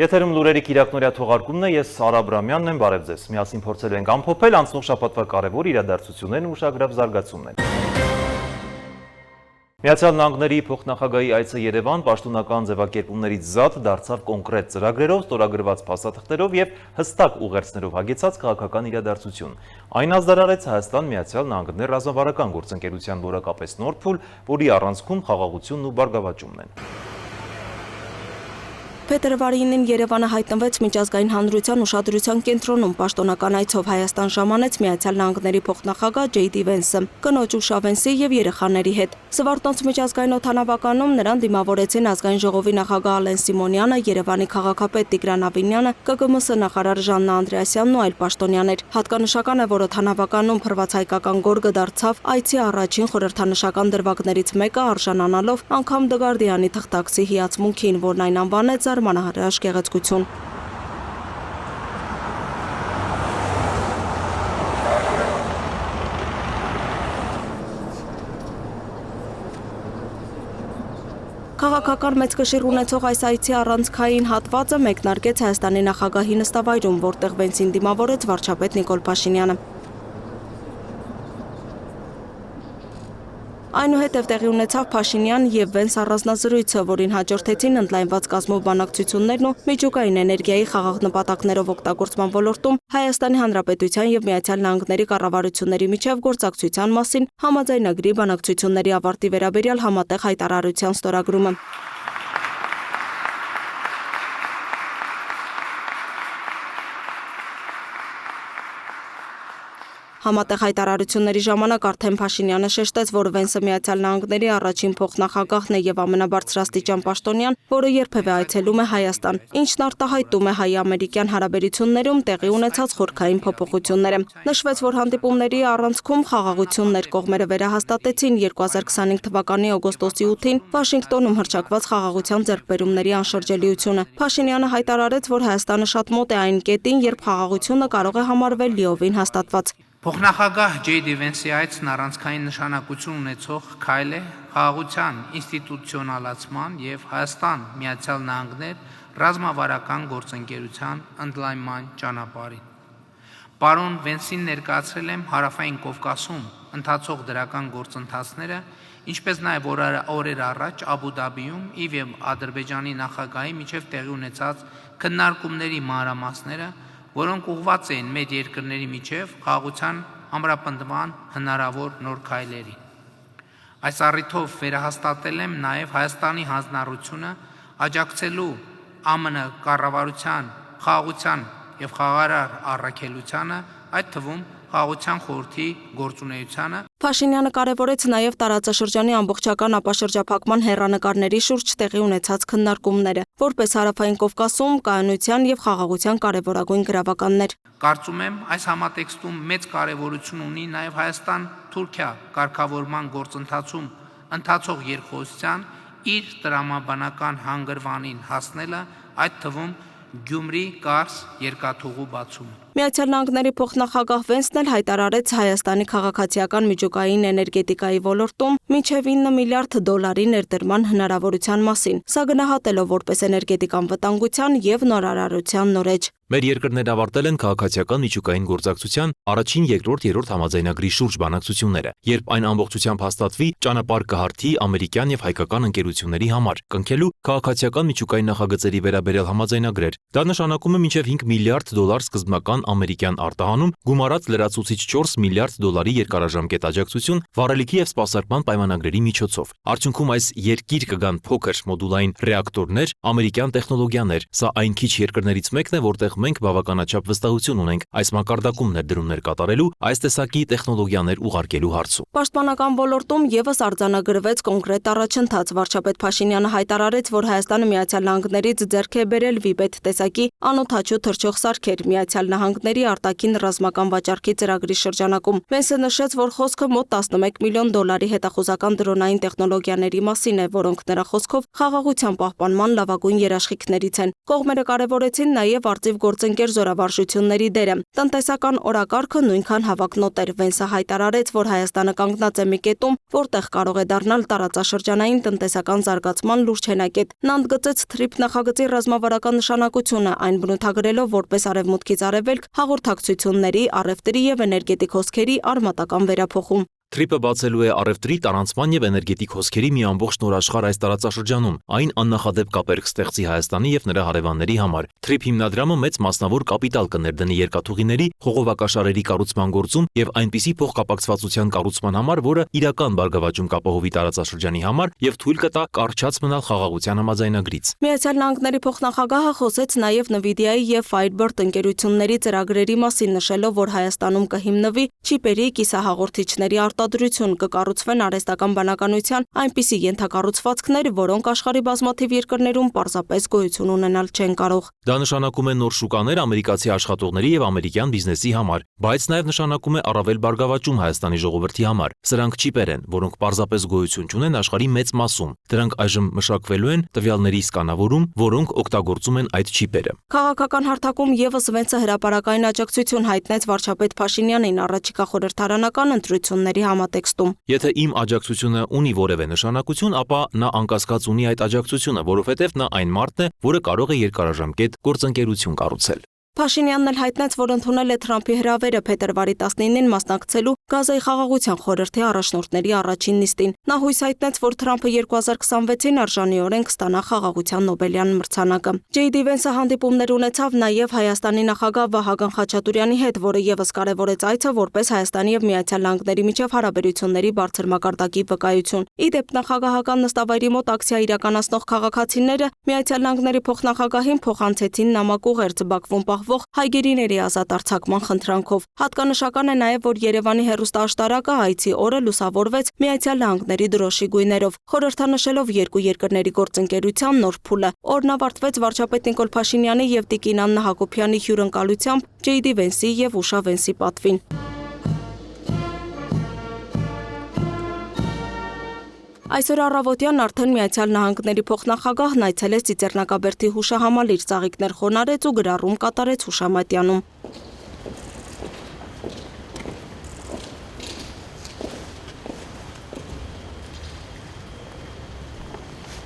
Եթերում լուրերի կիրակնորյա թողարկումն է, ես Արա Բրամյանն եմ, բարև ձեզ։ Միասին փորձելու ենք ամփոփել անցնող շաբաթվա կարևոր իրադարձություններն ու ուշագրավ զարգացումներն։ Միացյալ Նահանգների փոխնախագահի այցը Երևան պաշտոնական ձևակերպումներից զատ դարձավ կոնկրետ ծրագրերով, ստորագրված փաստաթղթերով եւ հստակ ուղերձներով հագեցած քաղաքական իրադարձություն։ Այն ազդարարեց Հայաստան-Միացյալ Նահանգներ ռազմավարական գործընկերության որակապես նոր փուլ, որի առանցքում խաղաղությունն ու բարգավաճումն են։ Փետրվարի 9-ին Երևանը հայտնվեց միջազգային հանրության ուշադրության կենտրոնում պաշտոնական այցով Հայաստան ժամանեց Միացյալ Նահանգների փոխնախագահ Ջեյդի Վենսը, կնոջ Ուշա Վենսի եւ երեխաների հետ։ Սվարթնոց միջազգային օդանավականում նրան դիմավորեցին ազգային ժողովի նախագահ Ալեն Սիմոնյանը, Երևանի քաղաքապետ Տիգրան Ավինյանը, ԿԿՄՍ նախարար Ժաննա Անդրեասյանն ու այլ պաշտոնյաներ։ Հատկանշական է, որ օդանավականում փռված հայկական գորգը դարձավ այցի առաջին խորհրդանշական դրվագներից մեկը, արժանանալով անգամ The Guardian-ի թղթակցի հիացմունքին, որն այն անվանեց մանահրաշ գեղեցկություն։ Քաղաքական մեծ կշիռ ունեցող այս այցի առանցքային հատվածը մեկնարկեց Հայաստանի նախագահի նստավայրում, որտեղ Վենսին դիմավորեց վարչապետ Նիկոլ Փաշինյանը։ Այնուհետև տեղի ունեցավ Փաշինյան եւ Վենս առանձնազրույցը, որին հաջորդեցին ընդլայնված կազմով բանակցություններն ու միջուկային էներգիայի խաղաղ նպատակներով օգտագործման ոլորտում Հայաստանի Հանրապետության եւ Միացյալ Նահանգների կառավարությունների միջև գործակցության մասին համաձայնագրի բանակցությունների ավարտի վերաբերյալ համատեղ հայտարարության ստորագրումը։ Համատեղ հայտարարությունների ժամանակ արդեն Փաշինյանը շեշտեց, որ Վենսը Միացյալ Նահանգների առաջին փոխնախագահն է եւ ամենաբարձրաստիճան պաշտոնյան, որը երբևէ այցելում է Հայաստան, ինչն արտահայտում է հայ-ամերիկյան հարաբերություններում տեղի ունեցած խորքային փոփոխությունները։ Նշվեց, որ հանդիպումների առանցքում խաղաղություններ կողմերը վերահաստատեցին 2025 թվականի օգոստոսի 8-ին Վաշինգտոնում հռչակված խաղաղության ձեռքբերումների անշրջելիությունը։ Փաշինյանը հայտարարեց, որ Հայաստանը շատ մոտ է այն կետին, երբ խաղաղությունը կարող է համարվել լիովին հաստատված։ Փոխնախագահ Ջեյդի Վենսի այցն առանցքային նշանակություն ունեցող քայլ է խաղաղության ինստիտուցիոնալացման եւ Հայաստան-Միացյալ Նահանգներ ռազմավարական գործընկերության ընդլայնման ճանապարհին։ Պարոն Վենսին ներկայացրել եմ Հարավային Կովկասում ընթացող դրական գործընթացները, ինչպես նաեւ օրեր առաջ Աբու Դաբիում եւ Ադրբեջանի նախագահի միջև տեղի ունեցած քննարկումների մանրամասները, որոնք ուղղված էին մեր երկրների միջև խաղաղության ամրապնդման հնարավոր նոր քայլերի։ Այս առիթով վերահաստատել եմ նաև Հայաստանի հանձնառությունը աջակցելու ԱՄՆ կառավարության խաղաղության եւ խաղաղարար առաքելությանը, այդ թվում խաղաղության խորհրդի գործունեությանը։ Փաշինյանը կարևորեց նաև տարածաշրջանի ամբողջական ապաշրջափակման հեռանկարների շուրջ տեղի ունեցած քննարկումները, որպես Հարավային Կովկասում կայունության եւ խաղաղության կարևորագույն գրավականներ։ Կարծում եմ, այս համատեքստում մեծ կարևորություն ունի նաև Հայաստան-Թուրքիա կարգավորման գործընթացում ընթացող երկխոսության իր տրամաբանական հանգրվանին հասնելը, այդ թվում Գյումրի-Կարս երկաթուղու բացումը։ Միացյալ Նահանգների փոխնախագահ Վենսն էլ հայտարարեց Հայաստանի քաղաքացիական միջուկային էներգետիկայի ոլորտում մինչև $9 միլիարդ ներդրման հնարավորության մասին, սա գնահատելով որպես էներգետիկան վտանգության եւ նորարարության նորեջ։ Մեր երկրներն ավարտել են քաղաքացիական միջուկային գործակցության առաջին, երկրորդ, երրորդ համաձայնագրի շուրջ բանակցությունները, երբ այն ամբողջությամբ հաստատվի, ճանապարհ կհարթի ամերիկյան եւ հայկական ընկերությունների համար, կնքելու քաղաքացիական միջուկային նախագծերի վերաբերյալ համաձայնագրեր։ Դա նշանակում է մինչև $5 միլիարդ սկզբնական ամերիկյան արտահանում, գումարած լրացուցիչ $4 միլիարդ երկարաժամկետ աջակցություն վառելիքի եւ սպասարկման պայմանագրերի միջոցով։ Արդյունքում այս երկիր կգան փոքր մոդուլային ռեակտորներ, ամերիկյան տեխնոլոգիաներ։ Սա այն քիչ երկրներից մեկն է, որտեղ մենք բավականաչափ վստահություն ունենք այս մակարդակում ներդրումներ կատարելու, այս տեսակի տեխնոլոգիաներ ուղարկելու հարցում։ Պաշտպանական ոլորտում եւս արձանագրվեց կոնկրետ առաջընթաց։ Վարչապետ Փաշինյանը հայտարարեց, որ Հայաստանը Միացյալ Նահանգներից ձեռք է բերել վիպետ տեսակի անօդաչու թռչող սարքեր, Միացյալ Նահանգների արտաքին ռազմական վաճառքի ծրագրի շրջանակում։ Վենսը նշեց, որ խոսքը մոտ 11 միլիոն դոլարի հետախուզական դրոնային տեխնոլոգիաների մասին է, որոնք նրա խոսքով խաղաղության պահպանման լավագույն երաշխիքներից են։ Կողմերը կարևորեցին նաև արծիվ գործընկեր զորավարժությունների դերը։ Տնտեսական օրակարգը նույնքան հավակնոտ էր։ Վենսը հայտարարեց, որ Հայաստանը կանգնած է մի կետում, որտեղ կարող է դառնալ տարածաշրջանային տնտեսական զարգացման լուրջ հենակետ։ Նա ընդգծեց TRIP նախագծի ռազմավարական նշանակությունը, այն բնութագրելով որպես արևմուտքից արևելք հաղորդակցությունների, առևտրի եւ էներգետիկ հոսքերի արմատական վերափոխում։ TRIP-ը բացելու է առևտրի, տարանցման եւ էներգետիկ հոսքերի մի ամբողջ նոր աշխարհ այս տարածաշրջանում։ Այն աննախադեպ կապեր կստեղծի Հայաստանի եւ նրա հարևանների համար։ TRIP հիմնադրամը մեծ մասնավոր կապիտալ կներդնի երկաթուղիների, խողովակաշարերի կառուցման գործում եւ այնպիսի փոխկապակցվածության կառուցման համար, որը իրական բարգավաճում կապահովի տարածաշրջանի համար եւ թույլ կտա կարճած մնալ խաղաղության համաձայնագրից։ Միացյալ Նահանգների փոխնախագահը խոսեց նաև Nvidia-ի եւ Firebird ընկերությունների ծրագրերի մասին, նշելով, որ Հայաստանում կհիմնվի չիպերի կիսահաղորդիչների արտադրություն, կկառուցվեն արհեստական բանականության այնպիսի ենթակառուցվածքներ, որոնք աշխարհի բազմաթիվ երկրներում պարզապես գոյություն ունենալ չեն կարող։ Դա նշանակում է նոր շուկաներ ամերիկացի աշխատողների եւ ամերիկյան բիզնեսի համար, բայց նաեւ նշանակում է առավել բարգավաճում Հայաստանի ժողովրդի համար։ Սրանք չիպեր են, որոնք պարզապես գոյություն չունեն աշխարհի մեծ մասում։ Դրանք այժմ մշակվելու են տվյալների սկանավորում, որոնք օգտագործում են այդ չիպերը։ Քաղաքական հարթակում եւս Վենսը հրապարակային աջակցություն հայտնեց վարչապետ Փաշինյանին առաջիկա խորհրդարանական ընտրությունների համատեքստում։ Եթե իմ աջակցությունը ունի որևէ նշանակություն, ապա նա անկասկած ունի այդ աջակցությունը, որովհետև նա այն մարդն է, որը կարող է երկարաժամկետ գործընկերություն կառուցել։ Փաշինյանն էլ հայտնեց, որ ընդունել է Թրամփի հրավերը փետրվարի 19-ին մասնակցելու Գազայի խաղաղության խորհրդի առաջնորդների առաջին նիստին։ Նա հույս հայտնեց, որ Թրամփը 2026-ին արժանիորեն կստանա խաղաղության Նոբելյան մրցանակը։ JD Vance-ը հանդիպումներ ունեցավ նաև Հայաստանի նախագահ Վահագն Խաչատուրյանի հետ, որը եւս կարևորեց այցը որպես Հայաստանի եւ Միացյալ Նահանգների միջև հարաբերությունների բարձր մակարդակի վկայություն։ Ի դեպ, նախագահական նստավայրի մոտ ակցիա իրականացնող քաղաքացիները Միացյալ Նահանգների փոխնախագահին փոխանցեցին նամակուղերձ Բաքվում պահվող հայգերիների ազատ արձակման խնդրանքով։ Հատկանշական է նաև, որ Երևանի հեռուստաաշտարակը այցի օրը լուսավորվեց Միացյալ Նահանգների դրոշի գույներով, խորհրդանշելով երկու երկրների գործընկերության նոր փուլը։ Օրն ավարտվեց վարչապետ Նիկոլ Փաշինյանի եւ տիկին Աննա Հակոբյանի հյուրընկալությամբ JD Vance-ի եւ Ուշա Vance-ի պատվին։ Այսօր առավոտյան արդեն Միացյալ Նահանգների փոխնախագահն այցելեց Ծիծեռնակաբերդի հուշահամալիր, ծաղիկներ խոնարհեց ու գրառում կատարեց հուշամատյանում։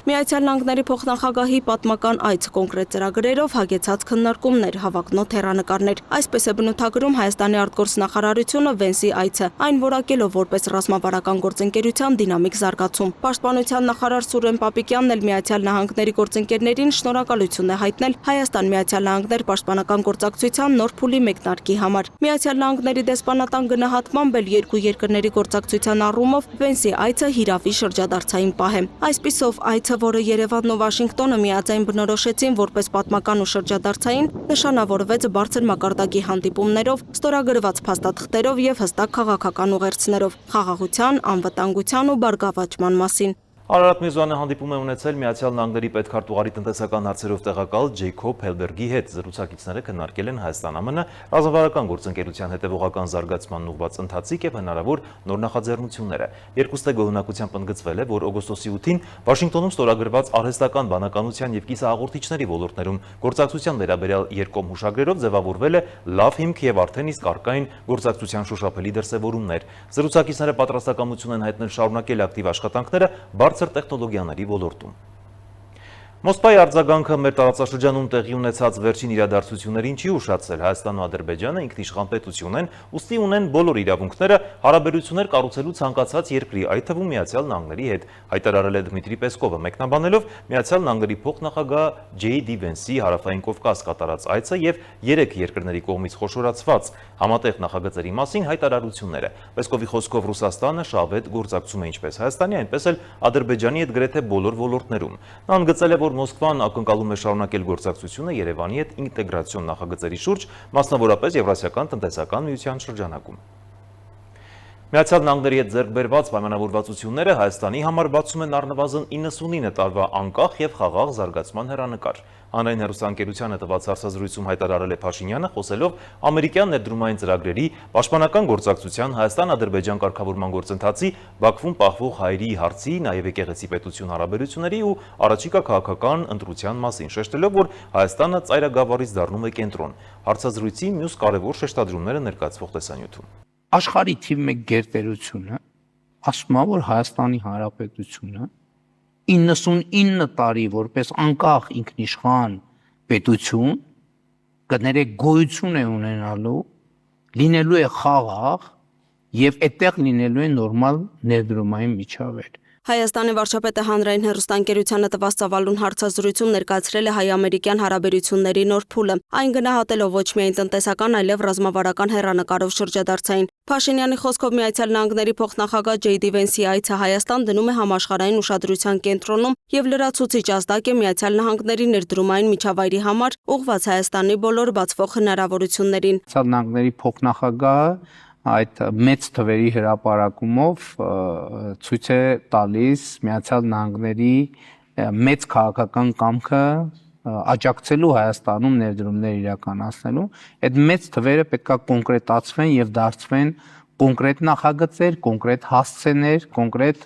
Միացյալ Նահանգների փոխնախագահի պատմական այց կոնկրետ ծրագրերով հագեցած քննարկումներ, հավակնոտ հեռանկարներ։ Այսպես է բնութագրում Հայաստանի արտգործնախարարությունը Vance-ի այցը, այն որակելով որպես ռազմավարական գործընկերության դինամիկ զարգացում։ Պաշտպանության նախարար Սուրեն Պապիկյանն էլ Միացյալ Նահանգների գործընկերներին շնորհակալություն է հայտնել Հայաստան-Միացյալ Նահանգներ պաշտպանական գործակցության նոր փուլի մեկնարկի համար։ Միացյալ Նահանգների դեսպանատան գնահատմամբ էլ երկու երկրների գործակցության առումով Vance-ի այցը հիրավի շրջադարձային պահ է։ Այսպիսով այցը, որը Երևանն ու Վաշինգտոնը միաձայն բնորոշեցին որպես պատմական ու շրջադարձային, նշանավորվեց բարձր մակարդակի հանդիպումներով, ստորագրված փաստաթղթերով եւ հստակ քաղաքական ուղերձներով խաղաղության, անվտանգության ու բարգավաճման մասին։ Արարատ Միրզոյանը հանդիպում է ունեցել Միացյալ Նահանգների պետքարտուղարի տնտեսական հարցերով տեղակալ Ջեյքոբ Հելբերգի հետ։ Զրուցակիցները քննարկել են Հայաստան-ԱՄՆ ռազմավարական գործընկերության հետևողական զարգացմանն ուղղված ընթացիկ եւ հնարավոր նոր նախաձեռնությունները։ Երկուստե գոհունակությամբ ընդգծվել է, որ օգոստոսի 8-ին Վաշինգտոնում ստորագրված արհեստական բանականության եւ կիսահաղորդիչների ոլորտներում գործակցության վերաբերյալ երկկողմ հուշագրերով ձևավորվել է լավ հիմք եւ արդեն իսկ առկային գործակցության շոշափելի դրսեւորումներ։ Զրուցակիցները պատրաստակամություն են հայտնել շարունակել ակտիվ աշխատանքները բարձր տեխնոլոգիաների ոլորտում։ Մոսկվայի արձագանքը մեր տարածաշրջանում տեղի ունեցած վերջին իրադարձություններին չի ուշացրել։ Հայաստանն ու Ադրբեջանը ինքնիշխան պետություն են, ուստի ունեն բոլոր իրավունքները հարաբերություններ կառուցելու ցանկացած երկրի, այդ թվում Միացյալ Նահանգների հետ, հայտարարել է Դմիտրի Պեսկովը, մեկնաբանելով Միացյալ Նահանգների փոխնախագահ JD Vance-ի Հարավային Կովկաս կատարած այցը եւ 3 երկրների կողմից խոշորացված համատեղ նախագծերի մասին հայտարարությունները։ Պեսկովի խոսքով Ռուսաստանը շահավետ գործակցում է ինչպես Հայաստանի, այնպես էլ Ադրբեջանի հետ գրեթե բոլոր ոլորտներում։ Նա ընդգծել է, որ Մոսկվան ակնկալում է շարունակել գործակցությունը Երևանի հետ ինտեգրացիոն նախագծերի շուրջ, մասնավորապես Եվրասիական տնտեսական միության շրջանակում։ Միացյալ Նահանգների հետ ձեռք բերված պայմանավորվածությունները Հայաստանի համար բացում են առնվազն 99 տարվա անկախ եւ խաղաղ զարգացման հեռանկար։ Հանրային հեռուստաընկերությանը տված հարցազրույցում հայտարարել է Փաշինյանը, խոսելով ամերիկյան ներդրումային ծրագրերի, պաշտպանական գործակցության, Հայաստան-Ադրբեջան կարգավորման գործընթացի, Բաքվում պահվող հայերի հարցի, նաեւ եկեղեցի պետություն հարաբերությունների ու առաջիկա քաղաքական ընտրության մասին, շեշտելով, որ Հայաստանը ծայրագավառից դառնում է կենտրոն։ Հարցազրույցի մյուս կարևոր շեշտադրումները ներկայացվող տեսանյութում։ Աշխարհի թիվ 1 գերտերությունը ասում է, որ Հայաստանի Հանրապետությունը 99 տարի որպես անկախ ինքնիշխան պետություն կներեք գոյություն է ունենալու, լինելու է խաղաղ եւ այդտեղ լինելու է նորմալ ներդրումային միջավայր։ Հայաստանի վարչապետը հանրային հեռուստաընկերությանը տված ծավալուն հարցազրույցում ներկայացրել է հայ-ամերիկյան հարաբերությունների նոր փուլը, այն գնահատելով ոչ միայն տնտեսական, այլև ռազմավարական հեռանկարով շրջադարձային։ Փաշինյանի խոսքով Միացյալ Նահանգների փոխնախագահ Ջեյ Դի Վենսի այցը Հայաստան դնում է համաշխարհային ուշադրության կենտրոնում եւ լրացուցիչ ազդակ է Միացյալ Նահանգների ներդրումային միջավայրի համար ուղղված Հայաստանի բոլոր բացվող հնարավորություններին։ Միացյալ Նահանգների փոխնախագահը այդ մեծ թվերի հրապարակումով ցույց է տալիս Միացյալ Նահանգների մեծ քաղաքական կամքը աջակցելու Հայաստանում ներդրումներ իրականացնելու, այդ մեծ թվերը պետք է կոնկրետացվեն եւ դարձվեն կոնկրետ նախագծեր, կոնկրետ հասցեներ, կոնկրետ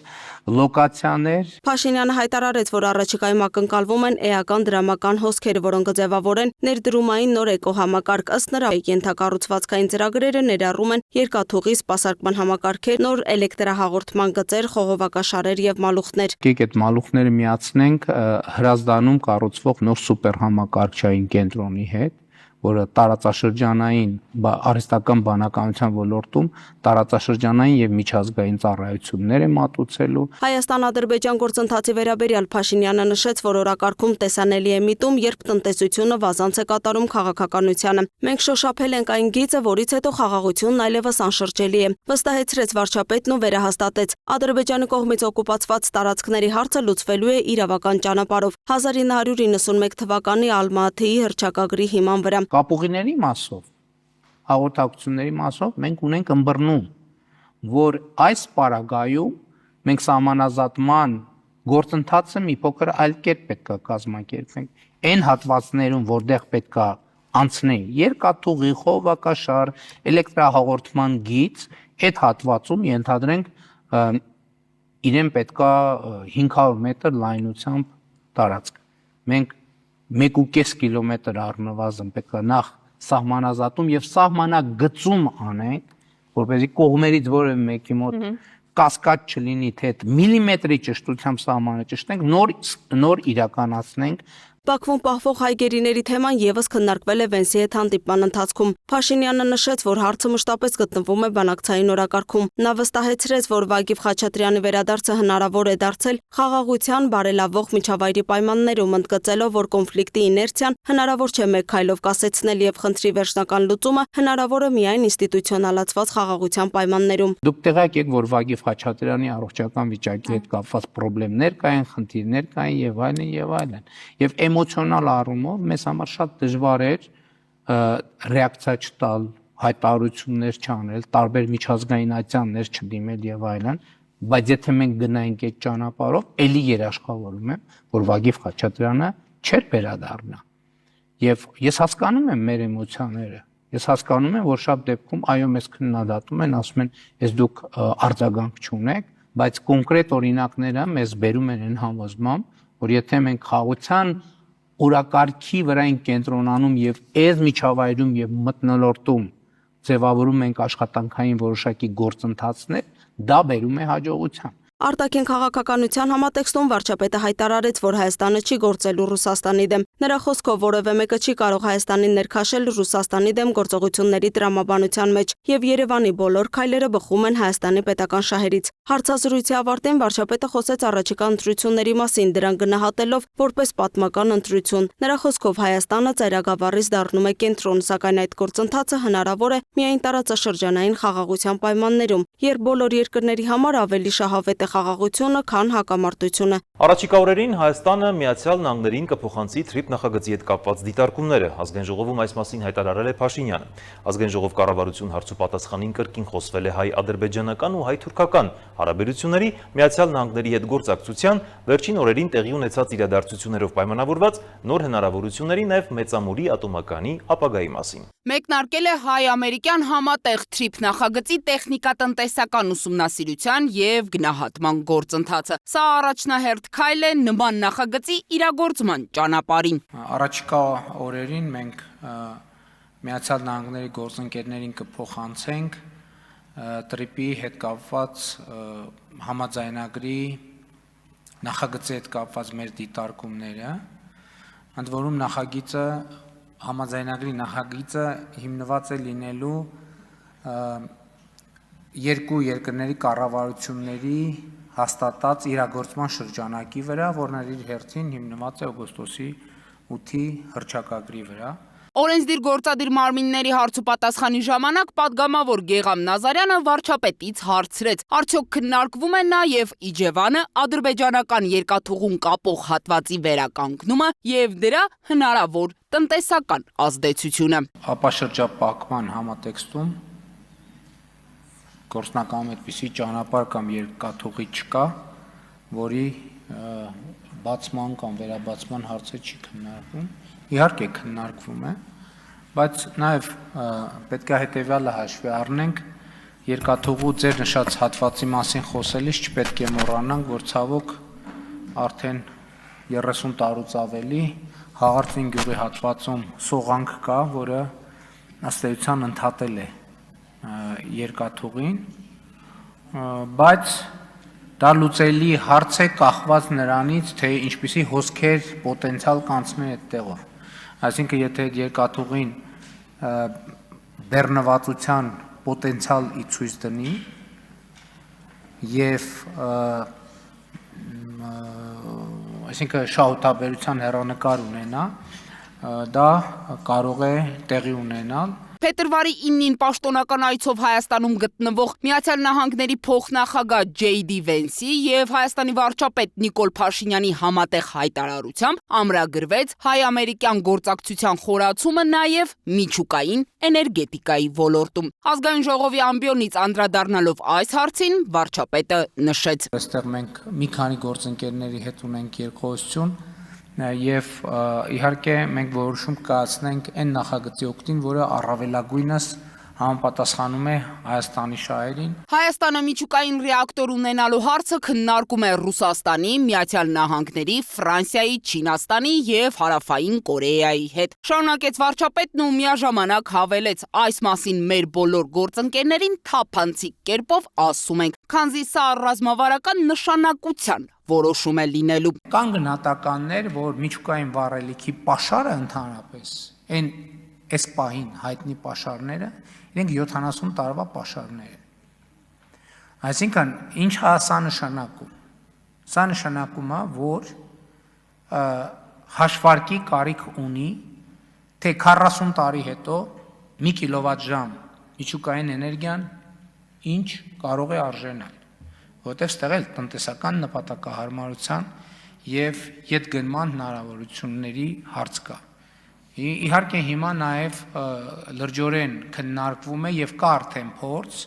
լոկացիաներ։ Փաշինյանը հայտարարեց, որ առաջիկայում ակնկալվում են էական դրամական հոսքեր, որոնք կձևավորեն ներդրումային նոր էկոհամակարգ, ըստ նրա ենթակառուցվածքային ծրագրերը ներառում են երկաթուղի սպասարկման համակարգեր, նոր էլեկտրահաղորդման գծեր, խողովակաշարեր եւ մալուխներ։ Եկեք այդ մալուխները միացնենք Հրազդանում կառուցվող նոր սուպերհամակարգչային կենտրոնի հետ, որը տարածաշրջանային արհեստական բանականության ոլորտում տարածաշրջանային եւ միջազգային ծառայություններ է մատուցելու։ Հայաստան-Ադրբեջան գործընթացի վերաբերյալ Փաշինյանը նշեց, որ օրակարգում տեսանելի է միտում, երբ տնտեսությունը վազանց է կատարում քաղաքականությանը։ Մենք շոշափել ենք այն գիծը, որից հետո խաղաղությունն այլևս անշրջելի է, վստահեցրեց վարչապետն ու վերահաստատեց. Ադրբեջանի կողմից օկուպացված տարածքների հարցը լուծվելու է իրավական ճանապարհով 1991 թվականի Ալմատիի հռչակագրի հիման վրա։ Կապուղիների մասով, հաղորդակցությունների մասով մենք ունենք ըմբռնում, որ այս պարագայում մենք սահմանազատման գործընթացը մի փոքր այլ կերպ պետք է կազմակերպենք։ Այն հատվածներում, որտեղ պետք է անցնեն երկաթուղի, խողովակաշար, էլեկտրահաղորդման գիծ, այդ հատվածում ենթադրենք իրեն պետք է 500 մետր լայնությամբ տարածք։ Մենք 1.5 կիլոմետր առնվազն պետք է նախ սահմանազատում եւ սահմանագծում անենք, որպեսզի կողմերից որևէ մեկի մոտ կասկած չլինի, թե միլիմետրի ճշտությամբ սահմանը ճշտենք, նոր իրականացնենք։ Բաքվում պահվող հայ գերիների թեման եւս քննարկվել է Վենսի հետ հանդիպման ընթացքում։ Փաշինյանը նշեց, որ հարցը մշտապես գտնվում է բանակցային օրակարգում։ Նա վստահեցրեց, որ Վագիվ Խաչատրյանի վերադարձը հնարավոր է դարձել խաղաղության բարելավող միջավայրի պայմաններում, ընդգծելով, որ կոնֆլիկտի իներցիան հնարավոր չէ մեկ քայլով կասեցնել եւ խնդրի վերջնական լուծումը հնարավոր է միայն ինստիտուցիոնալացված խաղաղության պայմաններում։ Դուք տեղյակ եք, որ Վագիվ Խաչատրյանի առողջական վիճակի հետ կապված խնդիրներ կային, եւ այլն եւ այլն։ Եվ էմոցիոնալ առումով մեզ համար շատ դժվար էր ռեակցիա չտալ, հայտարարություններ չանել, տարբեր միջազգային ատյաններ չդիմել եւ այլն, բայց եթե մենք գնայինք այդ ճանապարհով, ելի երաշխավորում եմ, որ Վագիվ Խաչատրյանը չէր վերադառնա։ Եվ ես հասկանում եմ մեր էմոցիաները։ Ես հասկանում եմ, որ շատ դեպքում այո մեզ քննադատում են, ասում են, «Ես դուք արձագանք չունեք», բայց կոնկրետ օրինակները մեզ բերում են այն համոզմամբ, որ եթե մենք խաղաղության օրակարգի վրա ենք կենտրոնանում եւ այս միջավայրում եւ մթնոլորտում ձևավորում ենք աշխատանքային որոշակի գործընթացներ, դա բերում է հաջողության։ Արտաքին քաղաքականության համատեքստում վարչապետը հայտարարեց, որ Հայաստանը չի գործելու Ռուսաստանի դեմ։ Նրա խոսքով որևէ մեկը չի կարող Հայաստանին ներքաշել Ռուսաստանի դեմ գործողությունների տրամաբանության մեջ, եւ Երևանի բոլոր քայլերը բխում են Հայաստանի պետական շահերից։ Հարցազրույցի ավարտին վարչապետը խոսեց առաջիկա ընտրությունների մասին, դրան գնահատելով որպես պատմական ընտրություն։ Նրա խոսքով Հայաստանը ծայրագավառից դառնում է կենտրոն, սակայն այդ գործընթացը հնարավոր է միայն տարածաշրջանային խաղաղության պայմաններում, երբ բոլոր երկրների համար ավելի շահավետ է է խաղաղությունը, քան հակամարտությունը։ Առաջիկա օրերին Հայաստանը Միացյալ Նահանգներին կփոխանցի թրիփ նախագծի հետ կապված դիտարկումները, ազգային ժողովում այս մասին հայտարարել է Փաշինյանը։ Ազգային ժողով կառավարություն հարցուպատասխանին կրկին խոսվել է հայ-ադրբեջանական ու հայ-թուրքական հարաբերությունների, Միացյալ Նահանգների հետ գործակցության, վերջին օրերին տեղի ունեցած իրադարձություններով պայմանավորված նոր հնարավորությունների, նաև մեծամուրի ատոմականի ապագայի մասին։ Մեկնարկել է հայ-ամերիկյան համատեղ թրիփ նախագծի տեխնիկատնտեսական ուսումնասիրության եւ գնահատման գործընթացը։ Սա առաջնահերթ քայլ է նման նախագծի իրագործման ճանապարհին։ Առաջիկա օրերին մենք Միացյալ Նահանգների գործընկերներին կփոխանցենք տրիպի հետ կապված համաձայնագրի նախագծի հետ կապված մեր դիտարկումները, ընդ որում համաձայնագրի նախագիծը հիմնված է լինելու երկու երկրների կառավարությունների հաստատած իրագործման շրջանակի վրա, որն իր հերթին հիմնված է օգոստոսի 8-ի հռչակագրի վրա։ Օրենսդիր գործադիր մարմինների հարցուպատասխանի ժամանակ պատգամավոր Գեգամ Նազարյանը վարչապետից հարցրեց. արդյոք քննարկվում է նաև Իջևանը ադրբեջանական երկաթուղուն կապող հատվածի վերականգնումը եւ դրա հնարավոր տնտեսական ազդեցությունը։ Ապաշրջապակման համատեքստում գործնականում այդպիսի ճանապարհ կամ երկաթուղի չկա, որի բացման կամ վերաբացման հարցը չի քննարկվում։ Իհարկե քննարկվում է, բայց նաև պետք է հետևյալը հաշվի առնենք, երկաթուղու ձեր նշած հատվածի մասին խոսելիս չպետք է մոռանանք, որ ցավոք արդեն 30 տարուց ավելի Հաղարծին գյուղի հատվածում սողանք կա, որը ըստ էության ընդհատել է երկաթուղին, բայց դա լուծելի հարց է կախված նրանից, թե ինչպիսի հոսքեր պոտենցիալ կանցնի այդ տեղով։ Այսինքն, եթե այդ երկաթուղին բեռնվածության պոտենցիալ ի ցույց դնի եւ այսինքն շահութաբերության հեռանկար ունենա, դա կարող է տեղի ունենալ։ Փետրվարի 9-ին պաշտոնական այցով Հայաստանում գտնվող Միացյալ Նահանգների փոխնախագահ Ջեյ Դի Վենսի եւ Հայաստանի վարչապետ Նիկոլ Փաշինյանի համատեղ հայտարարությամբ ամրագրվեց հայ-ամերիկյան գործակցության խորացումը նաեւ միջուկային էներգետիկայի ոլորտում։ Ազգային ժողովի ամբիոնից անդրադառնալով այս հարցին վարչապետը նշեց. Այստեղ մենք մի քանի գործընկերների հետ ունենք երկխոսություն եւ իհարկե մենք որոշում կայացնենք այն նախագծի օգտին, որը առավելագույնս համապատասխանում է Հայաստանի շահերին։ Հայաստանը միջուկային ռեակտոր ունենալու հարցը քննարկում է Ռուսաստանի, Միացյալ Նահանգների, Ֆրանսիայի, Չինաստանի եւ Հարավային Կորեայի հետ։ Շարունակեց վարչապետն ու միաժամանակ հավելեց. այս մասին մեր բոլոր գործընկերներին թափանցիկ կերպով ասում ենք, քանզի սա ռազմավարական նշանակության որոշում է լինելու։ Կան գնահատականներ, որ միջուկային վառելիքի պաշարը ընդհանրապես այս պահին հայտնի պաշարները, իրենք 70 տարվա պաշարներ են։ Այսինքն, ինչ է սա նշանակում։ Սա նշանակում է, որ հաշվարկի կարիք ունի, թե 40 տարի հետո 1 կիլովատ-ժամ միջուկային էներգիան ինչ կարող է արժենալ, որտեղ ստեղ էլ տնտեսական նպատակահարմարության եւ ետգնման հնարավորությունների հարց կա։ Իհարկե հիմա նաև լրջորեն քննարկվում է եւ կա արդեն փորձ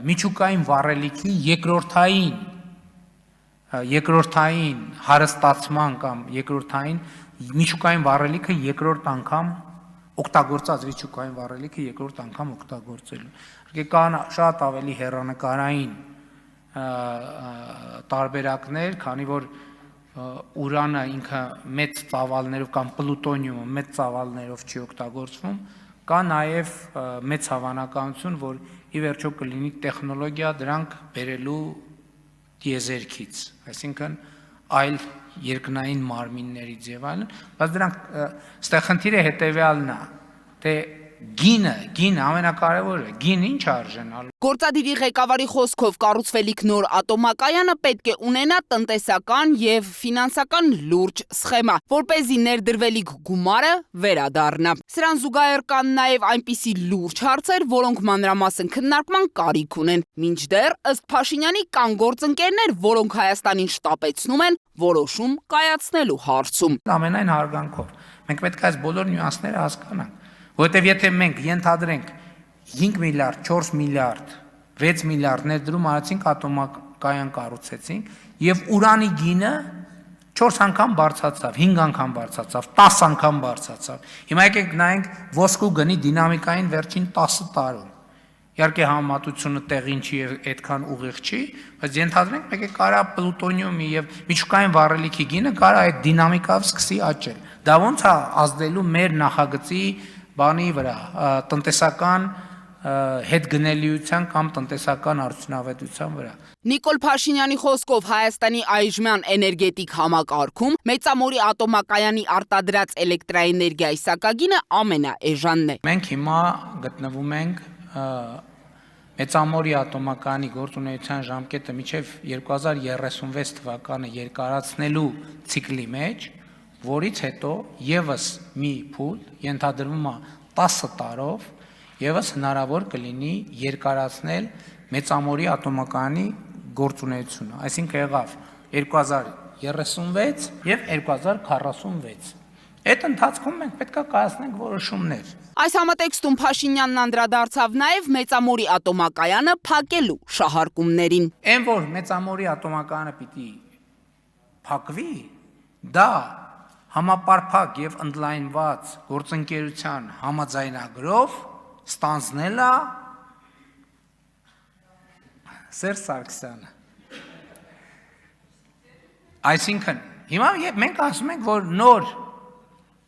միջուկային վառելիքի երկրորդային հարստացման կամ երկրորդային միջուկային վառելիքը երկրորդ անգամ օգտագործած միջուկային վառելիքը երկրորդ անգամ օգտագործելու։ Իհարկե կան շատ ավելի հեռանկարային տարբերակներ, քանի որ ուրանը ինքը մեծ ծավալներով կամ պլուտոնիումը մեծ ծավալներով չի օգտագործվում, կա նաև մեծ հավանականություն, որ ի վերջո կլինի տեխնոլոգիա դրանք բերելու տիեզերքից, այսինքն այլ երկնային մարմիններից եւ այլն, բայց դրանք ստեղ խնդիրը հետեւյալն է, թե գինը ամենակարևորը, գին ինչ արժենալ։ Գործադիրի ղեկավարի խոսքով կառուցվելիք նոր ատոմակայանը պետք է ունենա տնտեսական եւ ֆինանսական լուրջ սխեմա, որպեսզի ներդրվելիք գումարը վերադառնա։ Սրան զուգահեռ կան նաեւ այնպիսի լուրջ հարցեր, որոնք մանրամասն քննարկման կարիք ունեն։ Մինչդեռ ըստ Փաշինյանի կան գործընկերներ, որոնք Հայաստանին շտապեցնում են որոշում կայացնելու հարցում։ Ամենայն հարգանքով մենք պետք է այս բոլոր նյուանսները հասկանանք, որովհետեւ եթե մենք ենթադրենք 5 միլիարդ, 4 միլիարդ, 6 միլիարդ ներդրում արեցինք ատոմակայան կառուցեցինք եւ ուրանի գինը 4 անգամ բարձրացավ, 5 անգամ բարձրացավ, 10 անգամ բարձրացավ։ Հիմա եկեք նայենք ոսկու գնի դինամիկային վերջին 10 տարում։ Իհարկե համատությունը տեղին չի եւ այդքան ուղիղ չի, բայց ենթադրենք մեկ է կարա պլուտոնիումի եւ միջուկային վառելիքի գինը կարա այդ դինամիկով սկսի աճել։ Դա ոնց է ազդելու մեր նախագծի բանի վրա, տնտեսական հետգնելիության կամ տնտեսական արդյունավետության վրա։ Նիկոլ Փաշինյանի խոսքով Հայաստանի այժմյան էներգետիկ համակարգում Մեծամորի ատոմակայանի արտադրած էլեկտրաէներգիայի սակագինը ամենաէժանն է։ Մենք հիմա գտնվում ենք Մեծամորի ատոմակայանի գործունեության ժամկետը մինչև 2036 թվականը երկարացնելու ցիկլի մեջ, որից հետո եւս մի փուլ ենթադրվում է 10 տարով եւս հնարավոր կլինի երկարացնել Մեծամորի ատոմակայանի գործունեությունը, այսինքն եղավ 2036 եւ 2046։ Այդ ընթացքում մենք պետք է կայացնենք որոշումներ։ Այս համատեքստում Փաշինյանն անդրադարձավ նաև Մեծամորի ատոմակայանը փակելու շահարկումներին։ Այն որ Մեծամորի ատոմակայանը պիտի փակվի, դա համապարփակ եւ ընդլայնված գործընկերության համաձայնագրով ստանձնել է Սերժ Սարգսյանը։ Այսինքն հիմա մենք ասում ենք, որ նոր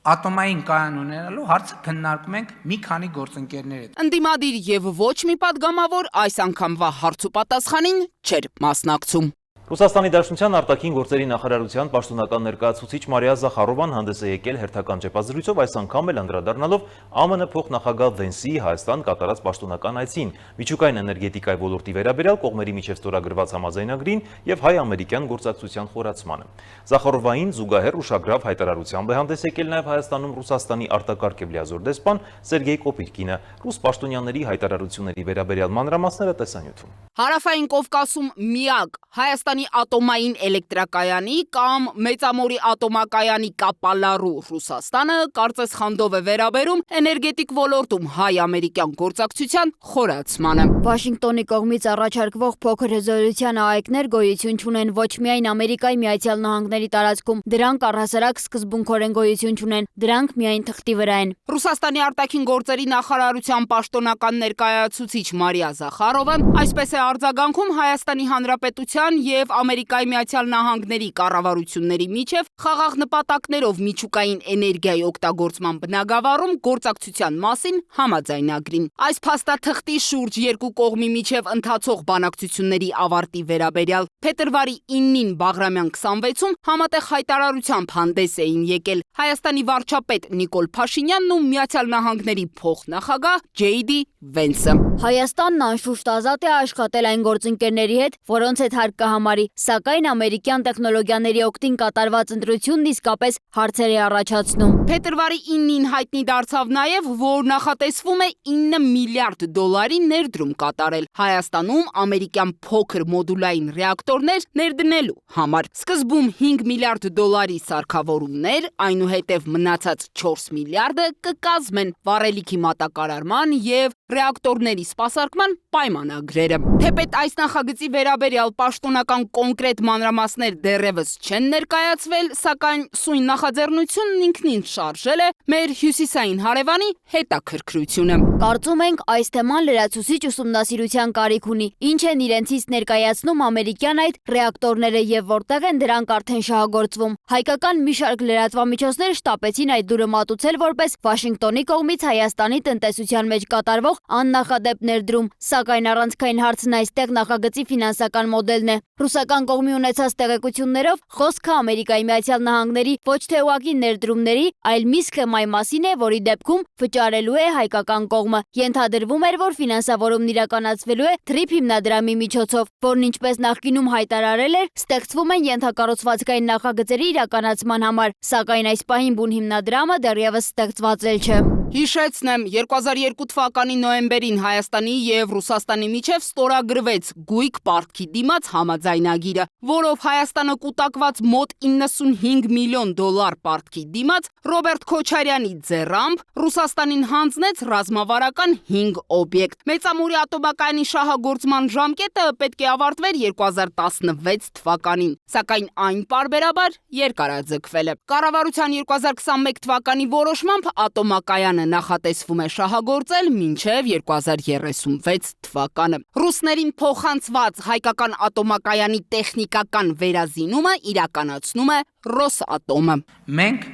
ատոմային կայան ունենալու հարցը քննարկում ենք մի քանի գործընկերների հետ։ Ընդդիմադիր եւ ոչ մի падգամավոր այս անգամվա հարցուպատասխանին չէր մասնակցում։ Ռուսաստանի Դաշնության արտաքին գործերի նախարարության պաշտոնական ներկայացուցիչ Մարիա Զախարովան հանդես է եկել հերթական ճեպազրույցով, այս անգամ էլ անդրադառնալով ԱՄՆ փոխնախագահ Վենսի Հայաստան կատարած պաշտոնական այցին, միջուկային էներգետիկայի ոլորտի վերաբերյալ կողմերի միջև ստորագրված համաձայնագրին եւ հայ-ամերիկյան գործակցության խորացմանը։ Զախարովային զուգահեռ ուշագրավ հայտարարությամբ է հանդես եկել նաեւ Հայաստանում Ռուսաստանի արտակարգ եւ լիազոր դեսպան Սերգեյ Կոպիրկինը, ռուս պաշտոնյաների հայտարարությունների վերաբերյալ մանրամասները տեսանյութում։ Հարավային Կովկասում միակ Հայաստանի ատոմային էլեկտրակայանի կամ Մեծամորի ատոմակայանի կապալառու Ռուսաստանը կարծես խանդով է վերաբերում էներգետիկ ոլորտում հայ-ամերիկյան գործակցության խորացմանը։ Վաշինգտոնի կողմից առաջարկվող փոքր հզորության ԱԷԿ-ներ գոյություն չունեն ոչ միայն Ամերիկայի Միացյալ Նահանգների տարածքում, դրանք առհասարակ սկզբունքորեն գոյություն չունեն, դրանք միայն թղթի վրա են։ Ռուսաստանի արտաքին գործերի նախարարության պաշտոնական ներկայացուցիչ Մարիա Զախարովան այսպես է արձագանքում Հայաստանի Հանրապետության եւ Ամերիկայի Միացյալ Նահանգների կառավարությունների միջև խաղաղ նպատակներով միջուկային էներգիայի օգտագործման բնագավառում գործակցության մասին համաձայնագրին։ Այս փաստաթղթի շուրջ երկու կողմի միջև ընթացող բանակցությունների ավարտի վերաբերյալ փետրվարի 9-ին Բաղրամյան 26-ում համատեղ հայտարարությամբ հանդես էին եկել Հայաստանի վարչապետ Նիկոլ Փաշինյանն ու Միացյալ Նահանգների փոխնախագահ Ջեյդի Վենսը։ Հայաստանն անշուշտ ազատ է աշխատել այն գործընկերների հետ, որոնց հետ հարկ կհամարի, սակայն ամերիկյան տեխնոլոգիաների օգտին կատարված ընտրությունն իսկապես հարցեր է առաջացնում։ Փետրվարի 9-ին հայտնի դարձավ նաև, որ նախատեսվում է 9 միլիարդ դոլարի ներդրում կատարել Հայաստանում ամերիկյան փոքր մոդուլային ռեակտորներ ներդնելու համար։ Սկզբում 5 միլիարդ դոլարի սարքավորումներ, այնուհետև մնացած 4 միլիարդը կկազմեն վառելիքի մատակարարման եւ ռեակտորների սպասարկման պայմանագրերը։ Թեպետ այս նախագծի վերաբերյալ պաշտոնական կոնկրետ մանրամասներ դեռևս չեն ներկայացվել, սակայն սույն նախաձեռնությունն ինքնին շարժել է մեր հյուսիսային հարևանի հետաքրքրությունը։ Կարծում ենք այս թեման լրացուցիչ ուսումնասիրության կարիք ունի, ինչ են իրենցից ներկայացնում ամերիկյան այդ ռեակտորները եւ որտեղ են դրանք արդեն շահագործվում։ Հայկական մի շարք լրատվամիջոցներ շտապեցին այդ դուրը մատուցել որպես Վաշինգտոնի կողմից Հայաստանի տնտեսության մեջ կատարվող գտնվող աննախադեպ ներդրում, սակայն առանցքային հարցն այստեղ նախագծի ֆինանսական մոդելն է։ Ռուսական կողմի ունեցած տեղեկություններով խոսքը Ամերիկայի Միացյալ Նահանգների ոչ թե ուղղակի ներդրումների, այլ մի սխեմայի մասին է, որի դեպքում վճարելու է հայկական կողմը։ Ենթադրվում էր, որ ֆինանսավորումն իրականացվելու է TRIP հիմնադրամի միջոցով, որն ինչպես նախկինում հայտարարել էր, ստեղծվում են ենթակառուցվածքային նախագծերի իրականացման համար, սակայն այս պահին բուն հիմնադրամը դեռևս ստեղծված էլ չէ։ Հիշեցնեմ, 2002 թվականի նոյեմբերին Հայաստանի եւ Ռուսաստանի միջև ստորագրվեց գույք պարտքի դիմաց համաձայնագիրը, որով Հայաստանը կուտակված մոտ 95 միլիոն դոլար պարտքի դիմաց Ռոբերտ Քոչարյանի ձեռամբ Ռուսաստանին հանձնեց ռազմավարական 5 օբյեկտ։ Մեծամուրի ատոմակայանի շահագործման ժամկետը պետք է ավարտվեր 2016 թվականին, սակայն այն պարբերաբար երկարաձգվել է։ Կառավարության 2021 թվականի որոշմամբ ատոմակայանը նախատեսվում է շահագործել մինչև 2036 թվականը։ Ռուսներին փոխանցված հայկական ատոմակայանի տեխնիկական վերազինումը իրականացնում է Ռոսատոմը։ Մենք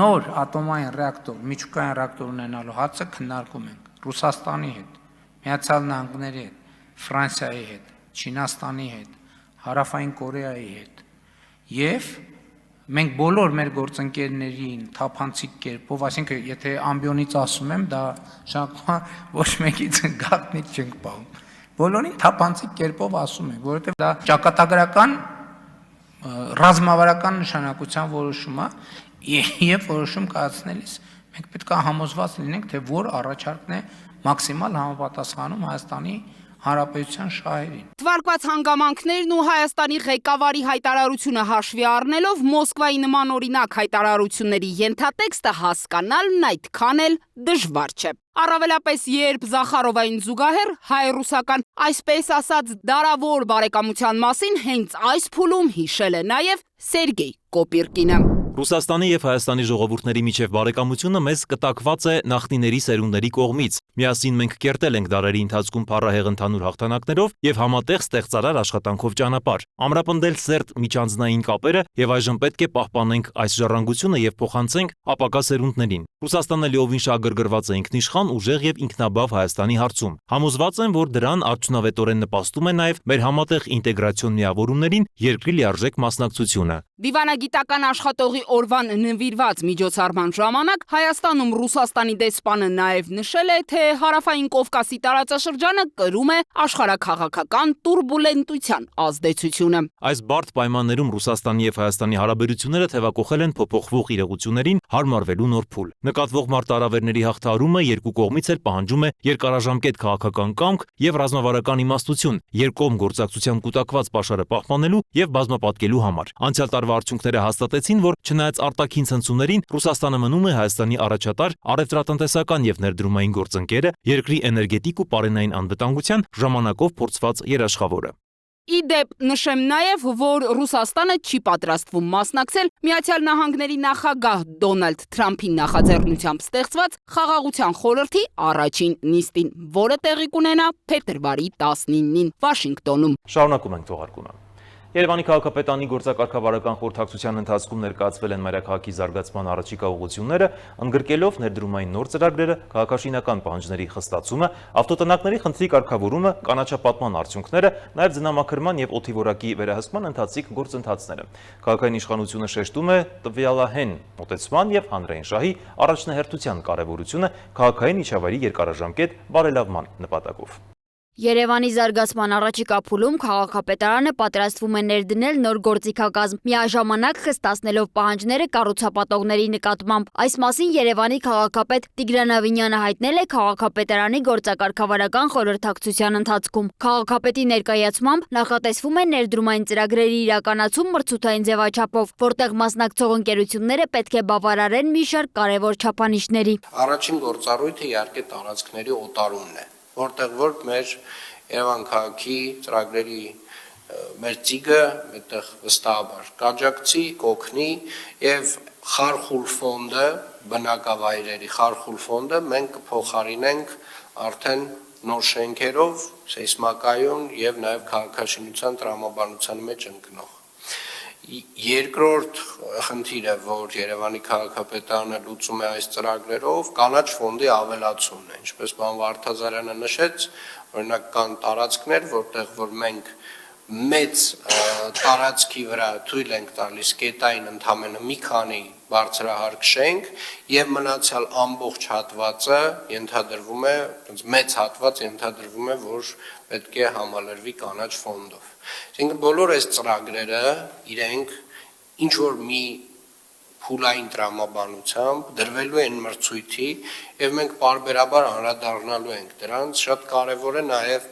նոր ատոմային ռեակտոր, միջուկային ռեակտոր ունենալու հարցը քննարկում ենք Ռուսաստանի հետ, Միացյալ Նահանգների հետ, Ֆրանսիայի հետ, Չինաստանի հետ, Հարավային Կորեայի հետ եւ մենք բոլոր մեր գործընկերներին թափանցիկ կերպով, այսինքն եթե ամբիոնից ասում եմ, դա շանկման ոչ մեկից գաղտնիք չենք պահում։ Բոլորին թափանցիկ կերպով ասում ենք, որովհետև դա ճակատագրական ռազմավարական նշանակության որոշում է եւ որոշում կայացնելիս մենք պետք է համոզված լինենք, թե որ առաջարկն է մաքսիմալ համապատասխանում Հայաստանի Հանրապետության շահերին։ Թվարկված հանգամանքներն ու Հայաստանի ղեկավարի հայտարարությունը հաշվի առնելով Մոսկվայի նման օրինակ հայտարարությունների ենթատեքստը հասկանալն այդքան էլ դժվար չէ։ Առավելապես երբ Զախարովային զուգահեռ հայ-ռուսական այսպես ասած դարավոր բարեկամության մասին հենց այս փուլում հիշել է նաև Սերգեյ Կոպիրկինը։ Ռուսաստանի եւ Հայաստանի ժողովուրդների միջև բարեկամությունը մեզ կտակված է նախնիների սերունդների կողմից։ Միասին մենք կերտել ենք դարերի ընթացքում փառահեղ ընդհանուր հաղթանակներով եւ համատեղ ստեղծարար աշխատանքով ճանապարհ։ Ամրապնդել սերտ միջանձնային կապերը եւ այժմ պետք է պահպանենք այս ժառանգությունը եւ փոխանցենք ապակա սերունդներին։ Ռուսաստանը լիովին շահագրգռված է ինքնիշխան, ուժեղ եւ ինքնաբավ Հայաստանի հարցում։ Համոզված եմ, որ դրան արդյունավետորեն նպաստում է նաեւ մեր համատեղ ինտեգրացիոն միավորումներին երկրի լիարժեք մասնակցությունը։ Դիվանագիտական աշխատողի օրվան նվիրված միջոցառման ժամանակ Հայաստանում Ռուսաստանի դեսպանը նաև նշել է, թե Հարավային Կովկասի տարածաշրջանը կրում է աշխարհաքաղաքական տուրբուլենտության ազդեցությունը։ Այս բարդ պայմաններում Ռուսաստանի եւ Հայաստանի հարաբերությունները թևակոխել են փոփոխվող իրողություններին հարմարվելու նոր փուլ։ Նկատվող մարտահրավերների հաղթահարումը երկու կողմից էլ պահանջում է երկարաժամկետ քաղաքական կամք եւ ռազմավարական իմաստություն, երկկողմ գործակցության կուտակված պաշարը պահպանելու եւ բազմապատկելու համար։ Անցյալ տարվա արդյունքները հաստատեցին, որ չնայած արտաքին ցնցումներին Ռուսաստանը մնում է Հայաստանի առաջատար առևտրատնտեսական եւ ներդրումային գործընկերը, երկրի էներգետիկ ու պարենային անվտանգության ժամանակով փորձված երաշխավորը։ Իդեպ նշեմ նաև, որ Ռուսաստանը չի պատրաստվում մասնակցել Միացյալ Նահանգների նախագահ Դոնալդ Թրամփի նախաձեռնությամբ ստեղծված Խաղաղության խորհրդի առաջին նիստին, որը տեղի կունենա փետրվարի 19-ին Վաշինգտոնում։ Շարունակում ենք թողարկումը։ Երևանի քաղաքապետարանի գործակարգավարական խորհրդակցության ընթացքում ներկայացվել են մայրաքաղաքի զարգացման առաջիկա ուղղությունները, ընդգրկելով ներդրումային նոր ծրագրերը, քաղաքաշինական պահանջների խստացումը, ավտոտնակների խնդրի կարգավորումը, կանաչապատման արդյունքները, նաև ձնամաքրման եւ օդի որակի վերահսկման ընթացիկ գործընթացները։ Քաղաքային իշխանությունը շեշտում է տվյալահեն մոտեցման եւ հանրային շահի առաջնահերթության կարեւորությունը քաղաքային միջավայրի երկարաժամկետ բարելավման նպատակով։ Երևանի զարգացման առաջիկա փուլում քաղաքապետարանը պատրաստվում է ներդնել նոր գործիքակազմ, միաժամանակ խստացնելով պահանջները կառուցապատողների նկատմամբ։ Այս մասին Երևանի քաղաքապետ Տիգրան Ավինյանը հայտնել է քաղաքապետարանի գործակարգավարական խորհրդակցության ընթացքում։ Քաղաքապետի ներկայացմամբ նախատեսվում է ներդրումային ծրագրերի իրականացում մրցութային ձևաչափով, որտեղ մասնակցող ընկերությունները պետք է բավարարեն մի շարք կարևոր չափանիշների։ Առաջին գործառույթը իհարկե տարածքների օտարումն է, որտեղ որ մեր Երևան քաղաքի ծրագրերի մեր ծիգը այդտեղ վստահաբար կաջակցի, կօգնի եւ խարխուլ ֆոնդը, բնակավայրերի խարխուլ ֆոնդը մենք կփոխարինենք արդեն նոր շենքերով, սեյսմակայուն եւ նաեւ քաղաքաշինության տրամաբանության մեջ ընկնող։ Երկրորդ խնդիրը, որ Երևանի քաղաքապետարանը լուծում է այս ծրագրերով, կանաչ ֆոնդի ավելացումն է, ինչպես պարոն Վարդազարյանը նշեց, օրինակ կան տարածքներ, որտեղ որ մենք մեծ տարածքի վրա թույլ ենք տալիս կետային ընդամենը մի քանի բարձրահարկ շենք եւ մնացյալ ամբողջ հատվածը ենթադրվում է, մեծ հատված ենթադրվում է, որ պետք է համալրվի կանաչ ֆոնդով։ Այսինքն բոլոր այս ծրագրերը իրենք ինչ որ մի փուլային տրամաբանությամբ դրվելու են մրցույթի եւ մենք պարբերաբար անդրադառնալու ենք դրանց, շատ կարեւոր է նաեւ